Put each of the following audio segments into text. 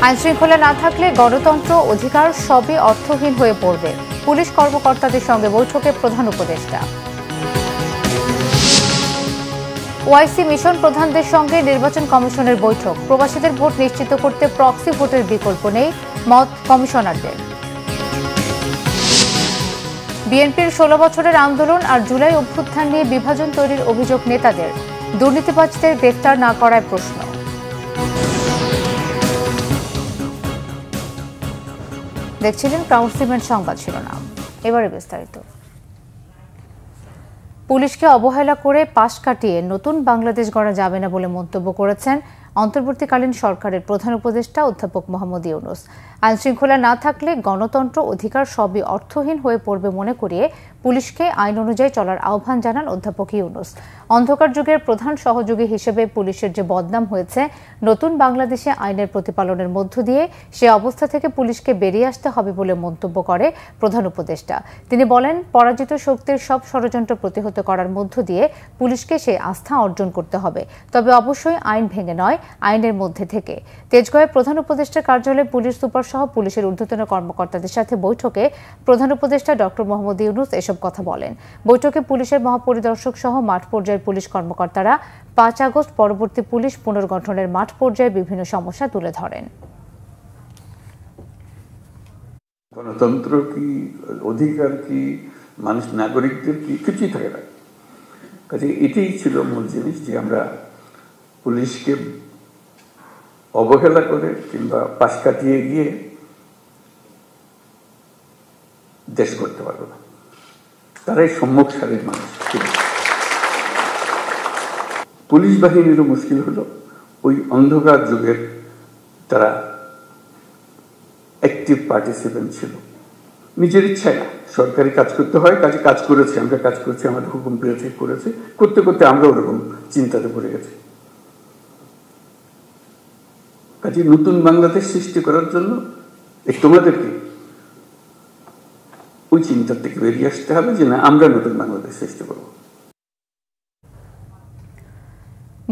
আইনশৃঙ্খলা না থাকলে গণতন্ত্র অধিকার সবই অর্থহীন হয়ে পড়বে, পুলিশ কর্মকর্তাদের সঙ্গে বৈঠকে প্রধান উপদেষ্টা। ওআইসি মিশন প্রধানদের সঙ্গে নির্বাচন কমিশনের বৈঠক, প্রবাসীদের ভোট নিশ্চিত করতে প্রক্সি ভোটের বিকল্প নেই, মত কমিশনারদের। বিএনপির 16 বছরের আন্দোলন আর জুলাই অভ্যুত্থান নিয়ে বিভাজন তৈরির অভিযোগ নেতাদের, দুর্নীতিবাজদের গ্রেফতার না করায় প্রশ্ন। দেখছিলেন ক্রাউন সিমেন্ট সংবাদ শিরোনাম, এবারে বিস্তারিত। পুলিশকে অবহেলা করে পাশ কাটিয়ে নতুন বাংলাদেশ গড়া যাবে না বলে মন্তব্য করেছেন অন্তর্বর্তীকালীন সরকারের প্রধান উপদেষ্টা অধ্যাপক মোহাম্মদ ইউনূস। আইনশৃঙ্খলা না থাকলে গণতন্ত্র অধিকার সবই অর্থহীন হয়ে পড়বে মনে করিয়ে পুলিশকে আইন অনুযায়ী চলার আহ্বান জানান অধ্যাপক ইউনূস। অন্ধকার যুগের প্রধান সহযোগী হিসেবে পুলিশের যে বদনাম হয়েছে, নতুন বাংলাদেশে আইনের প্রতিপালনের মধ্য দিয়ে সে অবস্থা থেকে পুলিশকে বেরিয়ে আসতে হবে বলে মন্তব্য করে প্রধান উপদেষ্টা। তিনি বলেন, পরাজিত শক্তির সব ষড়যন্ত্র প্রতিহত করার মধ্য দিয়ে পুলিশকে সে আস্থা অর্জন করতে হবে, তবে অবশ্যই আইন ভেঙে নয়, আইনের মধ্যে থেকে। তেজগাঁওয়ে প্রধান উপদেষ্টার কার্যালয়ে পুলিশ সুপার সহ পুলিশের ঊর্ধ্বতন কর্মকর্তাদের সাথে বৈঠকে প্রধান উপদেষ্টা ডক্টর মোহাম্মদ ইউনূস এসব কথা বলেন। বৈঠকে পুলিশের মহাপরিদর্শক সহ মাঠ পর্যায়ের পুলিশ কর্মকর্তারা 5 আগস্ট পরবর্তী পুলিশ পুনর্গঠনের মাঠ পর্যায়ে বিভিন্ন সমস্যা তুলে ধরেন। গণতন্ত্র কি, অধিকার কি, মানুষ নাগরিকদের কি, কিছুই থাকে না। কাজে এটাই ছিল মূল জিনিস, যে আমরা পুলিশকে অবহেলা করে কিংবা পাশ কাটিয়ে গিয়ে দেশ করতে পারবে না। তারাই সম্মুখ সারির মানুষ। পুলিশ বাহিনীরও মুশকিল হলো, ওই অন্ধকার যুগের তারা অ্যাক্টিভ পার্টিসিপেন্ট ছিল। নিজের ইচ্ছায় না, সরকারি কাজ করতে হয়, কাজে কাজ করেছে, আমরা কাজ করছি, আমাদের হুকুম পেয়েছে, করেছে, করতে করতে আমরা ওরকম চিন্তাতে পড়ে গেছি। কাজে নতুন বাংলাদেশ সৃষ্টি করার জন্য তোমাদেরকে ওই চিন্তা থেকে বেরিয়ে আসতে হবে, যে না, আমরা নতুন বাংলাদেশ সৃষ্টি করব।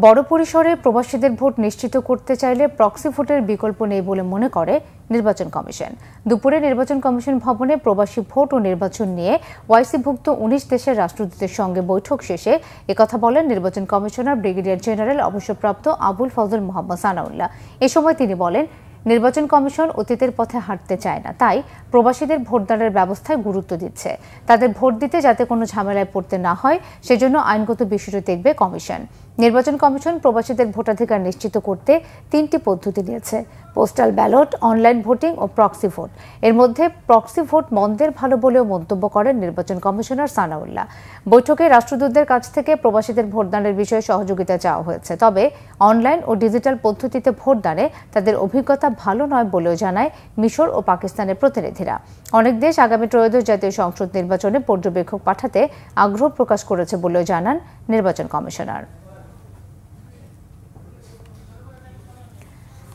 বড় পরিসরে প্রবাসীদের ভোট নিশ্চিত করতে চাইলে প্রক্সি ভোটের বিকল্প নেই বলে মনে করে নির্বাচন কমিশন। দুপুরে নির্বাচন কমিশন ভবনে প্রবাসী ভোট ও নির্বাচন নিয়ে ওআইসিভুক্ত 19 দেশের রাষ্ট্রদূতের সঙ্গে বৈঠক শেষে একথা বলেন নির্বাচন কমিশনার ব্রিগেডিয়ার জেনারেল অবসরপ্রাপ্ত আবুল ফজল মোহাম্মদ সানাউল্লাহ। এ সময় তিনি বলেন, নির্বাচন কমিশন অতীতের পথে হাঁটতে চায় না, তাই প্রবাসীদের ভোটদানের ব্যবস্থায় গুরুত্ব দিচ্ছে। তাদের ভোট দিতে যাতে কোনো ঝামেলায় পড়তে না হয়, সেজন্য আইনগত বিষয়টি দেখবে কমিশন। নির্বাচন কমিশন প্রবাসীদের ভোটাধিকার নিশ্চিত করতে 3টি পদ্ধতি নিয়েছে: পোস্টাল ব্যালট, অনলাইন ভোটিং ও প্রক্সি ভোট। এর মধ্যে প্রক্সি ভোট মন্দের ভালো বলেও মন্তব্য করেন নির্বাচন কমিশনার সানাউল্লাহ। বৈঠকে রাষ্ট্রদূতদের কাছ থেকে প্রবাসীদের ভোটদানের বিষয়ে সহযোগিতা চাওয়া হয়েছে, তবে অনলাইন ও ডিজিটাল পদ্ধতিতে ভোটদানে তাদের অভিজ্ঞতা ভালো নয় বলেও জানায় মিশর ও পাকিস্তানের প্রতিনিধিরা। অনেক দেশ আগামী ত্রয়োদশ জাতীয় সংসদ নির্বাচনে পর্যবেক্ষক পাঠাতে আগ্রহ প্রকাশ করেছে বলেও জানান নির্বাচন কমিশনার।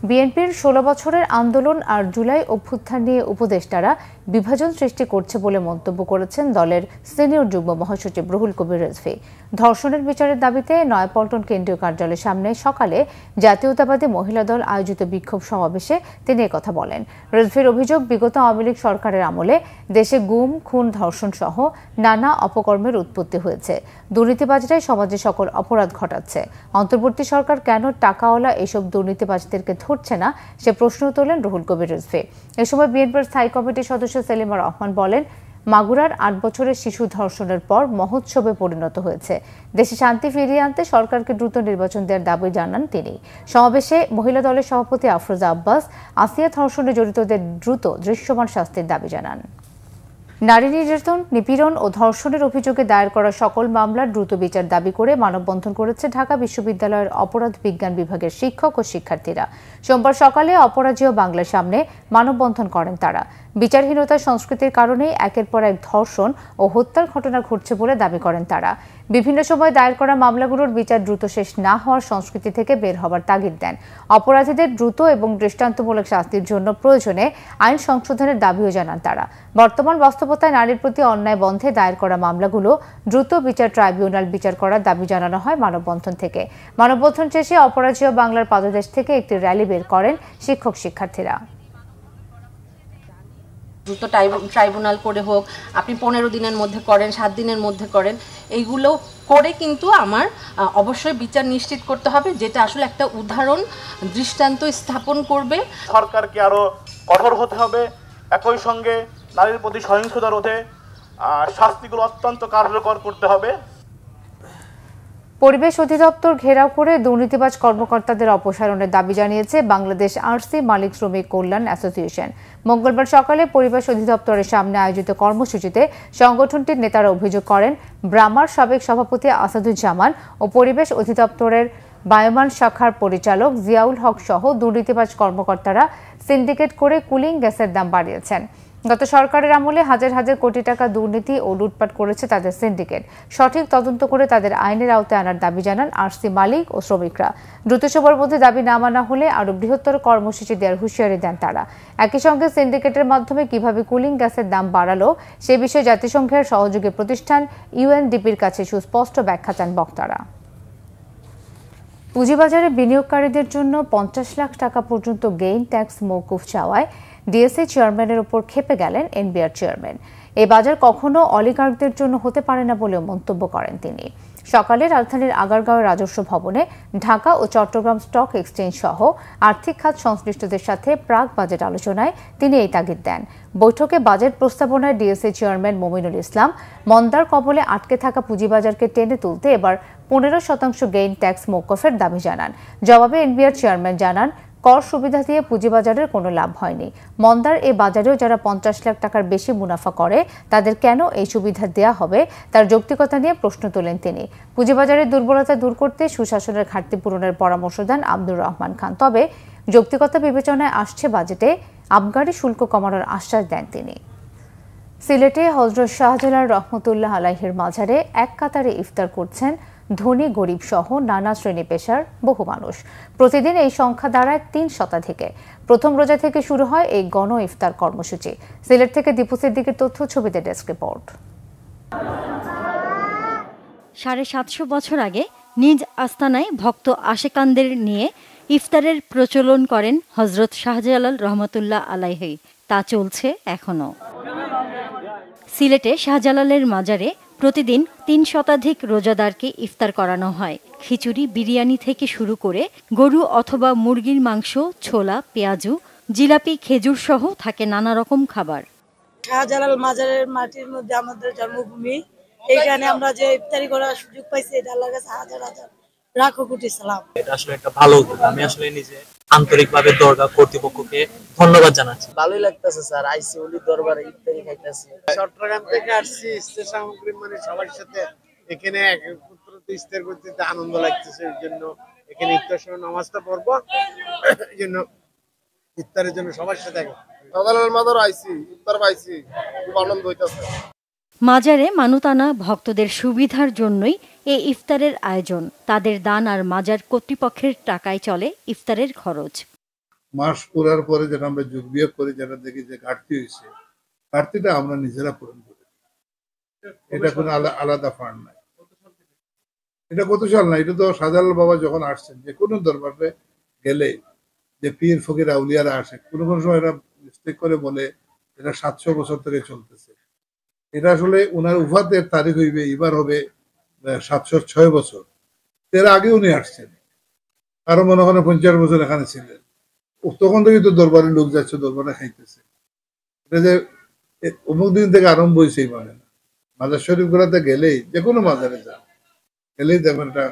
বিএনপির 16 বছরের আন্দোলন আর জুলাই অভ্যুত্থান নিয়ে উপদেষ্টারা বিভাজন সৃষ্টি করছে বলে মন্তব্য করেছেন দলের সিনিয়র যুগ্ম মহাসচিব রুহুল কবির রিজভী। ধর্ষণের বিচারের দাবিতে নয়াপল্টন কেন্দ্রীয় কার্যালয়ের সামনে সকালে জাতীয়তাবাদী মহিলা দল আয়োজিত বিক্ষোভ সমাবেশে তিনি একথা বলেন। রিজভীর অভিযোগ, বিগত আওয়ামী লীগ সরকারের আমলে দেশে গুম, খুন, ধর্ষণ সহ নানা অপকর্মের উৎপত্তি হয়েছে। দুর্নীতিবাজরাই সমাজে সকল অপরাধ ঘটাচ্ছে। অন্তর্বর্তী সরকার কেন টাকাওয়ালা এসব দুর্নীতিবাজদেরকে ধরছে না, সে প্রশ্ন তোলেন রুহুল কবির রিজভী। এ সময় বিএনপির স্থায়ী কমিটির সদস্য সেলিমা রহমান বলেন, মাগুরার 8 বছরের শিশু ধর্ষণের পর মহোৎসবে পরিণত হয়েছে। দেশে শান্তি ফিরিয়ে আনতে সরকারকে দ্রুত নির্বাচন দেওয়ার দাবি জানান তিনি। সমাবেশে মহিলা দলের সভাপতি আফরোজা আব্বাস আসিয়া ধর্ষণে জড়িতদের দ্রুত দৃশ্যমান শাস্তির দাবি জানান। নারী নির্যাতন, নিপীড়ন ও ধর্ষণের অভিযোগে দায়ের করা সকল মামলার দ্রুত বিচার দাবি করে মানববন্ধন করেছে ঢাকা বিশ্ববিদ্যালয়ের অপরাধ বিজ্ঞান বিভাগের শিক্ষক ও শিক্ষার্থীরা। সোমবার সকালে অপরাজেয় বাংলার সামনে মানববন্ধন করেন তারা। বিচারহীনতার সংস্কৃতির কারণেই একের পর এক ধর্ষণ ও হত্যার ঘটনা ঘটছে বলে দাবি করেন তারা। বিভিন্ন সময় দায়ের করা মামলাগুলোর বিচার দ্রুত শেষ না হওয়ার সংস্কৃতি থেকে বের হবার তাগিদ দেন। অপরাধীদের দ্রুত এবং দৃষ্টান্তমূলক শাস্তির জন্য প্রয়োজনে আইন সংশোধনের দাবিও জানান তারা। বর্তমান বাস্তবতায় নারীর প্রতি অন্যায় বন্ধে দায়ের করা মামলাগুলো দ্রুত বিচার ট্রাইব্যুনাল বিচার করার দাবি জানানো হয় মানববন্ধন থেকে। মানববন্ধন শেষে অপরাজেয় বাংলার পাদদেশ থেকে একটি র্যালি বের করেন শিক্ষক শিক্ষার্থীরা। দ্রুত ট্রাইব্যুনাল করে হোক, আপনি 15 দিনের মধ্যে করেন, 7 দিনের মধ্যে করেন, এইগুলো করে কিন্তু আমার অবশ্যই বিচার নিশ্চিত করতে হবে, যেটা আসলে একটা উদাহরণ দৃষ্টান্ত স্থাপন করবে। সরকারকে আরো কঠোর হতে হবে, একই সঙ্গে নারীর প্রতি সহিংসতা রোধে শাস্তিগুলো অত্যন্ত কার্যকর করতে হবে। পরিবেশ অধিদপ্তর ঘেরাও করে দুর্নীতিবাজ কর্মকর্তাদের অপসারণের দাবি জানিয়েছে বাংলাদেশ আরসি মালিক শ্রমিক কল্যাণ অ্যাসোসিয়েশন। মঙ্গলবার সকালে পরিবেশ অধিদপ্তরের সামনে আয়োজিত কর্মসূচিতে সংগঠনটির নেতারা অভিযোগ করেন, ব্রামার সাবেক সভাপতি আসাদুজ্জামান ও পরিবেশ অধিদপ্তরের বায়ুমান শাখার পরিচালক জিয়াউল হক সহ দুর্নীতিবাজ কর্মকর্তারা সিন্ডিকেট করে কুলিং গ্যাসের দাম বাড়িয়েছেন। গত সরকারের আমলে হাজার হাজার কোটি টাকা দুর্নীতি ও লুটপাট করেছে তাদের সিন্ডিকেট। সঠিক তদন্ত করে তাদের আইনের আওতায় আনার দাবি জানান আরসি মালিক ও শ্রমিকরা। দ্রুত সময়ের মধ্যে দাবি না মানা হলে আরো বৃহত্তর কর্মসূচি দেওয়ার হুঁশিয়ারি দেন তারা। একই সঙ্গে সিন্ডিকেটের মাধ্যমে কিভাবে কুলিং গ্যাসের দাম বাড়ালো সে বিষয়ে জাতিসংঘের সহযোগী প্রতিষ্ঠান ইউএনডিপির কাছে সুস্পষ্ট ব্যাখ্যা চান বক্তারা। পুঁজিবাজারে বিনিয়োগকারীদের জন্য 50 লাখ টাকা পর্যন্ত গেইন ট্যাক্স মওকুফ চাওয়ায় ডিএসসি চেয়ারম্যানের উপর ক্ষেপে গেলেন এনবিআর চেয়ারম্যান। এই বাজার কখনো অলিগার্কদের জন্য হতে পারে না বলেও মন্তব্য করেন তিনি। সকালে রাজধানীর আগারগাঁওয়ের রাজস্ব ভবনে ঢাকা ও চট্টগ্রাম স্টক এক্সচেঞ্জ সহ আর্থিক খাত সংশ্লিষ্টদের সাথে প্রাক বাজেট আলোচনায় তিনি এই তাগিদ দেন। বৈঠকে বাজেট প্রস্তাবনায় ডিএসসি চেয়ারম্যান মমিনুল ইসলাম মন্দার কবলে আটকে থাকা পুঁজিবাজারকে টেনে তুলতে এবার 15% গেইন ট্যাক্স মওকুফের দাবি জানান। জবাবে এনবিআর চেয়ারম্যান জানান, কর সুবিধা দিয়ে পুঁজিবাজারের কোনো লাভ হয়নি। মন্দার এ বাজারেও যারা 50 লাখ টাকার বেশি মুনাফা করে তাদের কেন এই সুবিধা দেয়া হবে তার যৌক্তিকতা নিয়ে প্রশ্ন তোলেন তিনি। পুঁজিবাজারের দুর্বলতা দূর করতে সুশাসনের ঘাটতি পূরণের পরামর্শ দেন আব্দুর রহমান খান। তবে যৌক্তিকতা বিবেচনায় আসছে বাজেটে আবগারি শুল্ক কমানোর আশ্বাস দেন তিনি। সিলেটে হযরত শাহজালাল রহমতুল্লাহ আলাইহির মাজারে এক কাতারে ইফতার করছেন ধনী গরিব সহ নানা শ্রেণী পেশার বহু মানুষ। প্রতিদিন এই সংখ্যা দাঁড়ায় 3 শতাধিকে। প্রথম রোজা থেকে শুরু হয় এই গণ ইফতার কর্মসূচি। সিলেট থেকে দীপু সিদ্দিকের তথ্য, ছবিতে ডেস্ক রিপোর্ট। 750 বছর আগে নিজ আস্তানায় ভক্ত আশেকানদের নিয়ে ইফতারের প্রচলন করেন হযরত শাহজালাল রহমতুল্লাহ আলাইহি। তা চলছে এখনো। সিলেটে শাহজালালের মাজারে প্রতিদিন 3 শতাধিক রোজাদারকে ইফতার করানো হয়। খিচুড়ি, বিরিয়ানি থেকে শুরু করে গরু অথবা মুরগির মাংস, ছোলা, পেঁয়াজু, জিলাপি, খেজুর সহ থাকে নানা রকম খাবার। শাহজালাল মাজারের মাটির মধ্যে আমাদের জন্মভূমি, এখানে আমরা যে ইফতারি করার সুযোগ পাইছি এটা আল্লাহর কাছে হাজার হাজার লাখো কোটি সালাম। এটা আসলে একটা ভালো উদ্যোগ। আমি আসলে নিজে আন্তরিকভাবে দরগা কর্তৃপক্ষকে ধন্যবাদ জানাচ্ছি। ভালোই লাগতেছে স্যার, আইসি ওলি দরবারে ইফতারি খাইতেছি। চট্টগ্রাম থেকে আসছি, ইফতার সামগ্রী মানে সবার সাথে এখানে একত্রিত ইফতার করতে আনন্দ লাগতেছে। এই জন্য এখানে ইফতার সময় নামাজটা পড়বো, এই জন্য ইফতারের জন্য সবার সাথে শাহজালাল মাজার আইসি, ইফতার পাইছি, খুব আনন্দ হইতেছে। মাজারে মানত-আনা ভক্তদের সুবিধার জন্যই এই ইফতারের আয়োজন। তাদের দান আর মাজার কর্তৃপক্ষের টাকায় চলে ইফতারের খরচ। মাস পুরার পরে যেটা আমরা যোগ বিয়োগ করে যেটা দেখি যে ঘাটতি হয়েছে, ঘাটতিটা আমরা নিজেরা পূরণ করি। এটা কোনো আলাদা ফান্ড নাই। এটা কত সাল না, এটা তো শাহজালাল বাবা যখন আসছেন, যে কোনো দরবারে গেলে যে পীর ফকির আউলিয়ারা আসে, কোনো কোনো সময় এটা মিস্টেক করে বলে এটা 700 বছর থেকে চলতেছে। এটা আসলে ওনার উফাতের তারিখ হইবে, এবার হবে 706 বছর। এর আগে উনি আসছেন, আরো মনে করেন 50 বছর এখানে ছিলেন। তখন থেকে তো দরবারে লোক যাচ্ছে, দরবারে খাইতেছে। এটা যে অমুক দিন থেকে আরম্ভ হয়েছে মানে না। মাজার শরীফ গুলাতে গেলেই, যে কোনো মাজারে যান, গেলেই দেখবেন একটা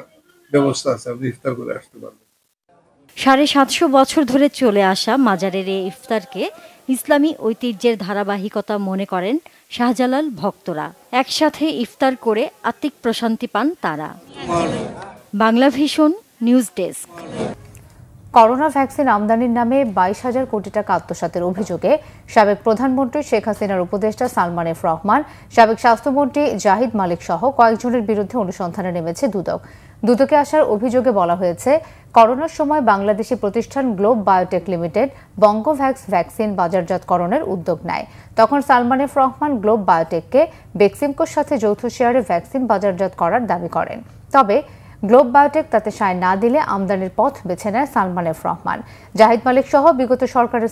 ব্যবস্থা আছে, আপনি ইফতার করে আসতে পারবেন। 750 বছর ধরে চলে আসা মাজারের এই ইফতারকে ইসলামী ঐতিহ্যের ধারাবাহিকতা মনে করেন শাহজালাল ভক্তরা। একসাথে ইফতার করে আত্মিক প্রশান্তি পান তারা। Bangla vision news desk. Corona vaccine আমদানির নামে 22,000 কোটি টাকা আত্মসাতের অভিযোগে সাবেক প্রধানমন্ত্রী শেখ হাসিনার উপদেষ্টা সালমান এফ রহমান, সাবেক স্বাস্থ্যমন্ত্রী জাহিদ মালিক সহ কয়েকজনের বিরুদ্ধে অনুসন্ধানে নেমেছে দুদক। দুদকে আসার অভিযোগে বলা হয়েছে, করোনার সময় বাংলাদেশি প্রতিষ্ঠান globe biotech limited Bangavax vaccine বাজারজাতকরণের উদ্যোগ নেয়। তখন সালমান এফ রহমান গ্লোব বায়োটেককে বেক্সিমকোর সাথে যৌথ শেয়ারে ভ্যাকসিন বাজারজাত করার দাবি করেন। তবে গ্লোব বায়োটেক তাতে সায় না দিলে আমদানির পথ বেছে নেয় সালমান এফ রহমান। জাহিদ মালিক সহ বিগত সরকারের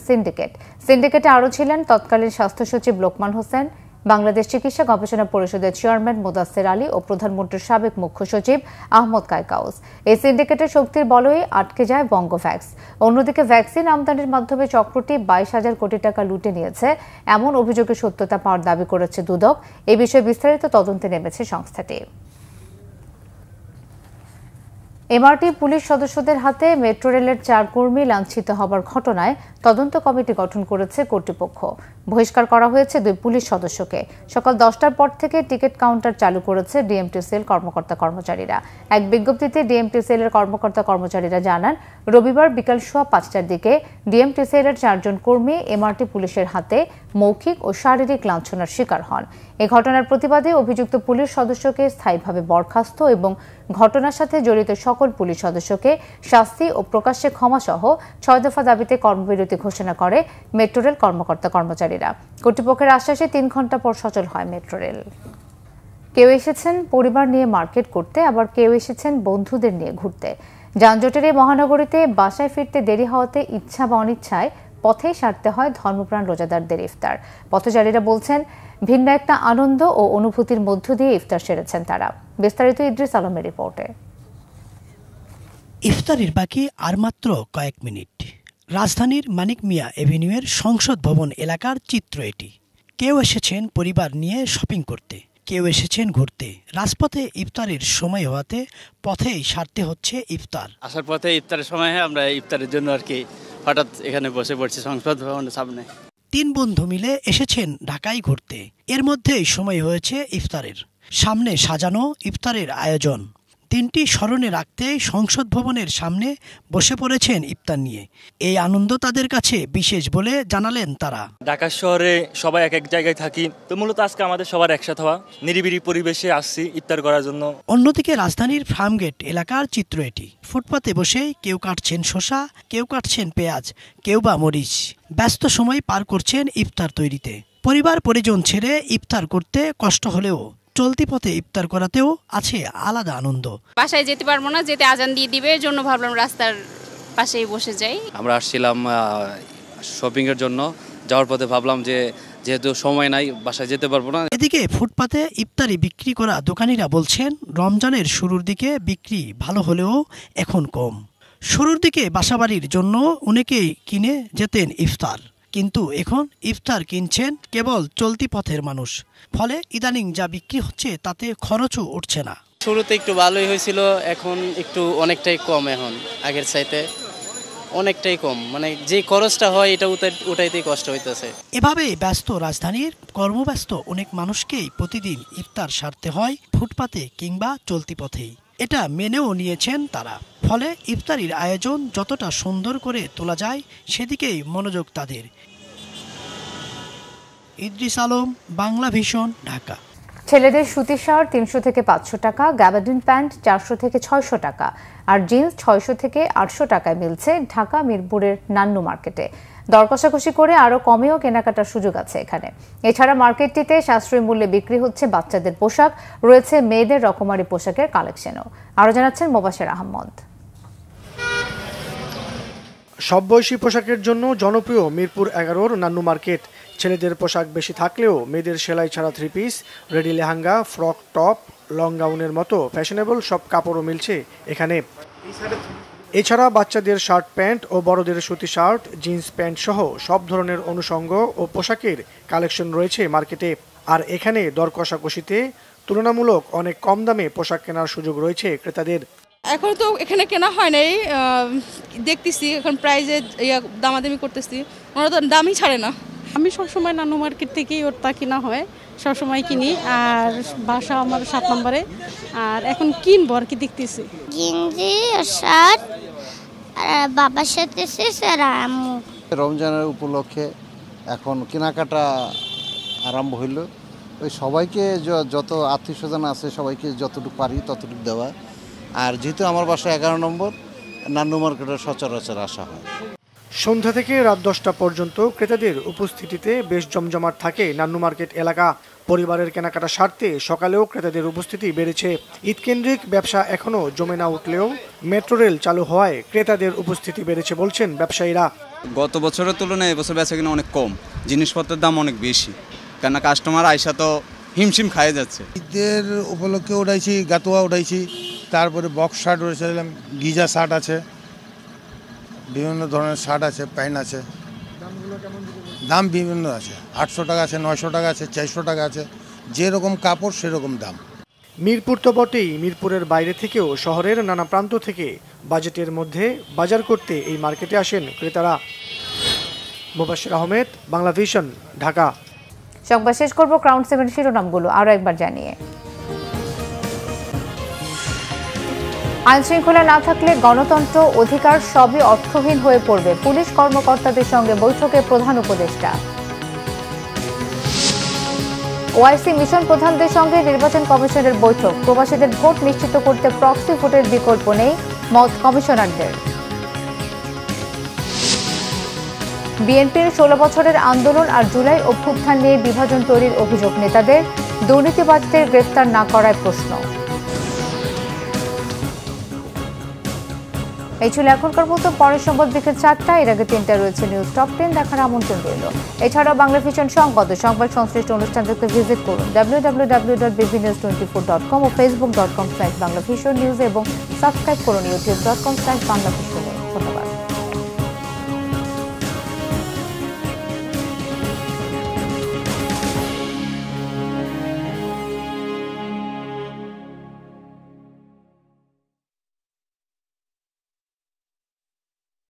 সিন্ডিকেটে আরও ছিলেন তৎকালীন স্বাস্থ্য সচিব লোকমান হোসেন, বাংলাদেশ চিকিৎসা গবেষণা পরিষদের চেয়ারম্যান মোদাসের আলী ও প্রধানমন্ত্রীর সাবেক মুখ্য সচিব আহমদ কায়কাউস। এই সিন্ডিকেটের শক্তির বলয়ে আটকে যায় বঙ্গভ্যাক্স। অন্যদিকে ভ্যাকসিন আমদানির মাধ্যমে চক্রটি 22,000 কোটি টাকা লুটে নিয়েছে এমন অভিযোগের সত্যতা পাওয়ার দাবি করেছে দুদক। এ বিষয়ে বিস্তারিত তদন্তে নেমেছে সংস্থাটি। এমআরটি পুলিশ সদস্যদের হাতে মেট্রো রেলের 4 কর্মী লাঞ্ছিত হবার ঘটনায় তদন্ত কমিটি গঠন করেছে কর্তৃপক্ষ। বহিষ্কার করা হয়েছে 2 পুলিশ সদস্যকে। সকাল 10টার পর থেকে টিকিট কাউন্টার চালু করেছে ডিএমটিসিএল কর্মকর্তা-কর্মচারীরা। এক বিজ্ঞপ্তিতে ডিএমটিসিএল এর কর্মকর্তা-কর্মচারীরা জানান, রবিবার বিকাল 5:15টার দিকে ডিএমটিসিএল এর 4 জন কর্মী এমআরটি পুলিশের হাতে মৌখিক ও শারীরিক লাঞ্ছনার শিকার হন। এ ঘটনার প্রতিবাদে অভিযুক্ত পুলিশ সদস্যকে স্থায়ীভাবে বরখাস্ত এবং ঘটনার সাথে জড়িত সকল পুলিশ সদস্যকে শাস্তি ও প্রকাশ্যে ক্ষমাসহ 6 দফা দাবিতে কর্মবিরতি ঘোষণা করে মেট্রো রেল কর্মকর্তা-কর্মচারীরা। কর্তৃপক্ষের আশ্বাসে 3 ঘণ্টা পর সচল হয় মেট্রো রেল। কেউ এসেছেন পরিবার নিয়ে মার্কেট করতে, আবার কেউ এসেছেন বন্ধুদের নিয়ে ঘুরতে। যানজটের এই মহানগরীতে বাসায় ফিরতে দেরি হওয়াতে ইচ্ছা বা অনিচ্ছায় পথেই সারতে হয় ধর্মপ্রাণ রোজাদারদের ইফতার। পথচারীরা বলছেন, ভিন্ন একটা আনন্দ ও অনুভূতির মধ্য দিয়ে ইফতার সেরেছেন তারা। বিস্তারিত ইদ্রিস আলমের রিপোর্টে। ইফতারের বাকি আর মাত্র কয়েক মিনিট। রাজধানীর মানিক মিয়া এভিনিউয়ের সংসদ ভবন এলাকার চিত্র এটি। কেউ এসেছেন পরিবার নিয়ে শপিং করতে, কেউ এসেছেন ঘুরতে। রাজপথে ইফতারের সময় হওয়াতে পথেই সারতে হচ্ছে ইফতার। আসার পথে ইফতারের সময় আমরা ইফতারের জন্য আর কি হঠাৎ এখানে বসে পড়ছি সংসদ ভবনের সামনে। 3 বন্ধু মিলে এসেছেন ঢাকায় ঘুরতে। এর মধ্যেই সময় হয়েছে ইফতারের। সামনে সাজানো ইফতারের আয়োজন। দিনটি স্মরণে রাখতে সংসদ ভবনের সামনে বসে পড়েছেন ইফতার নিয়ে। এই আনন্দ তাদের কাছে বিশেষ বলে জানালেন তারা। ঢাকা শহরে সবাই এক এক জায়গায় থাকি, তো মূলত আজকে আমাদের সবার একসাথে হওয়া, নিরিবিলি পরিবেশে আসছি ইফতার করার জন্য। অন্যদিকে রাজধানীর ফার্মগেট এলাকার চিত্র এটি। ফুটপাতে বসে কেউ কাটছেন শসা, কেউ কাটছেন পেঁয়াজ, কেউ বা মরিচ। ব্যস্ত সময় পার করছেন ইফতার তৈরিতে। পরিবার পরিজন ছেড়ে ইফতার করতে কষ্ট হলেও চলতি পথে ইফতার করাতেও আছে আলাদা আনন্দ। বাসায় যেতে পারবো না, যেতে আজান দিয়ে দিবে, এর জন্য ভাবলাম রাস্তার পাশেই বসে যাই। আমরা আসছিলাম শপিং এর জন্য, যাওয়ার পথে ভাবলাম যে যেহেতু সময় নাই বাসায় যেতে পারবো না। এদিকে ফুটপাতে ইফতারি বিক্রি করা দোকানিরা বলছেন, রমজানের শুরুর দিকে বিক্রি ভালো হলেও এখন কম। শুরুর দিকে বাসাবাড়ির জন্য অনেকেই কিনে যেতেন ইফতার, কিন্তু এখন ইফতার কিনছেন কেবল চলতি পথের মানুষ। ফলে ইদানিং যা বিক্রি হচ্ছে তাতে খরচও উঠছে না। শুরুতে একটু ভালোই হয়েছিল, এখন একটু অনেকটাই কম। এখন আগের চাইতে অনেকটাই কম, মানে যে খরচটা হয় এটা উঠাইতেই কষ্ট হইতেছে। এভাবে ব্যস্ত রাজধানীর কর্মব্যস্ত অনেক মানুষকেই প্রতিদিন ইফতার সারতে হয় ফুটপাতে কিংবা চলতি পথেই। এটা মেনেও নিয়েছেন তারা। ফলে ইফতারির আয়োজন যতটা সুন্দর করে তোলা যায় সেদিকেই মনোযোগ তাদের। ইদ্রিস আলম, বাংলা ভিশন, ঢাকা। ছেলেদের সুতির শার্ট 300 থেকে 500 টাকা, গ্যাবার্ডিন প্যান্ট 400 থেকে 600 টাকা আর জিন্স 600 থেকে 800 টাকায় মিলছে ঢাকা মিরপুরের নান্নু মার্কেটে। দর কষাকষি করে আরও কমেও কেনাকাটার সুযোগ আছে এখানে। এছাড়া মার্কেটটিতে সাশ্রয়ী মূল্যে বিক্রি হচ্ছে বাচ্চাদের পোশাক, রয়েছে মেয়েদের রকমারি পোশাকের কালেকশনও। আরও জানাচ্ছেন মোবাশের আহমদ। সব বয়সী পোশাকের জন্য জনপ্রিয় মিরপুর 11-র নান্নু মার্কেট। ছেলেদের পোশাক বেশি থাকলেও মেয়েদের সেলাই ছাড়া 3 পিস, ready lehenga, frock, top, long গাউনের মতো ফ্যাশনেবল সব কাপড়ও মিলছে এখানে। এছাড়া বাচ্চাদের শার্ট প্যান্ট ও বড়দের সুতি শার্ট, জিন্স প্যান্ট সহ সব ধরনের অনুষঙ্গ ও পোশাকের কালেকশন রয়েছে মার্কেটে। আর এখানে দর কষাকষিতে তুলনামূলক অনেক কম দামে পোশাক কেনার সুযোগ রয়েছে ক্রেতাদের। এখন তো এখানে কেনা হয় নাই, দেখতেছি এখন প্রাইজে দামাদামি করতেছি, ওরা তো দামই ছাড়ে না। আমি সবসময় নান্নু মার্কেট থেকেই ওরটা কিনা হয়, সবসময় কিনি। আর বাসা আমার 7 নম্বরে, আর এখন কিনবো আর কি দেখতেছি। গেঞ্জি আর শার্ট বাবার সাথে এসেছি আর আম্মু। রমজানের উপলক্ষে এখন কেনাকাটা আরম্ভ হইল, ওই সবাইকে যত আত্মীয় স্বজন আছে সবাইকে যতটুকু পারি ততটুকু দেওয়া। আর যেহেতু আমার বাসা 11 নম্বর, নান্নু মার্কেটে সচরাচর আসা হয়। সন্ধ্যা থেকে রাত 10টা পর্যন্ত ক্রেতাদের উপস্থিতিতে বেশ জমজমাট থাকে নান্নু মার্কেট এলাকা। পরিবারের কেনাকাটা সারতে সকালেও ক্রেতাদের উপস্থিতি বেড়েছে। ঈদকেন্দ্রিক ব্যবসা এখনও জমে না উঠলেও মেট্রো রেল চালু হওয়ায় ক্রেতাদের উপস্থিতি বেড়েছে বলছেন ব্যবসায়ীরা। গত বছরের তুলনায় এবছর বেচা কিনা অনেক কম, জিনিসপত্রের দাম অনেক বেশি, কেননা কাস্টমার আইসা তো হিমশিম খায় যাচ্ছে। ঈদের উপলক্ষে উঠাইছি, গাতুয়া উঠাইছি, তারপরে বক্স শার্ট উঠেছিলাম, গিজা শার্ট আছে, বিভিন্ন ধরনের শার্ট আছে, প্যান্ট আছে। দাম বিভিন্ন আছে, 800 টাকা আছে, 900 টাকা আছে, 400 টাকা আছে, যেরকম কাপড় সেরকম দাম। মিরপুর তো বটেই, মিরপুরের বাইরে থেকেও শহরের নানা প্রান্ত থেকে বাজেটের মধ্যে বাজার করতে এই মার্কেটে আসেন ক্রেতারা। মুবাশশির আহমেদ, বাংলা ভিশন, ঢাকা। সংবাদ শেষ করব ক্রাউন 7 শিরোনামগুলো আরো একবার জানিয়ে। আইন শৃঙ্খলা না থাকলে গণতন্ত্র অধিকার সবই অর্থহীন হয়ে পড়বে, পুলিশ কর্মকর্তাদের সঙ্গে বৈঠকে প্রধান উপদেষ্টা। ওআইসি মিশন প্রধানদের সঙ্গে নির্বাচন কমিশনের বৈঠক, প্রবাসীদের ভোট নিশ্চিত করতে প্রক্সি ভোটের বিকল্প নেই মত কমিশনারদের। বিএনপির 16 বছরের আন্দোলন আর জুলাই অভ্যুত্থান নিয়ে বিভাজন তৈরির অভিযোগ নেতাদের, দুর্নীতিবাজদের গ্রেফতার না করায় প্রশ্ন। এই ছিল এখনকার মতো। পরের সংবাদ বিকেল 4টা, এর আগে 3টা রয়েছে নিউজ টপ 10 দেখার আমন্ত্রণ রইল। এছাড়াও বাংলা ভিশন সংবাদ ও সংবাদ সংশ্লিষ্ট অনুষ্ঠান দেখতে ভিজিট করুন www.bbnews24.com ও facebook.com/banglavision news এবং সাবস্ক্রাইব করুন youtube.com/banglavision।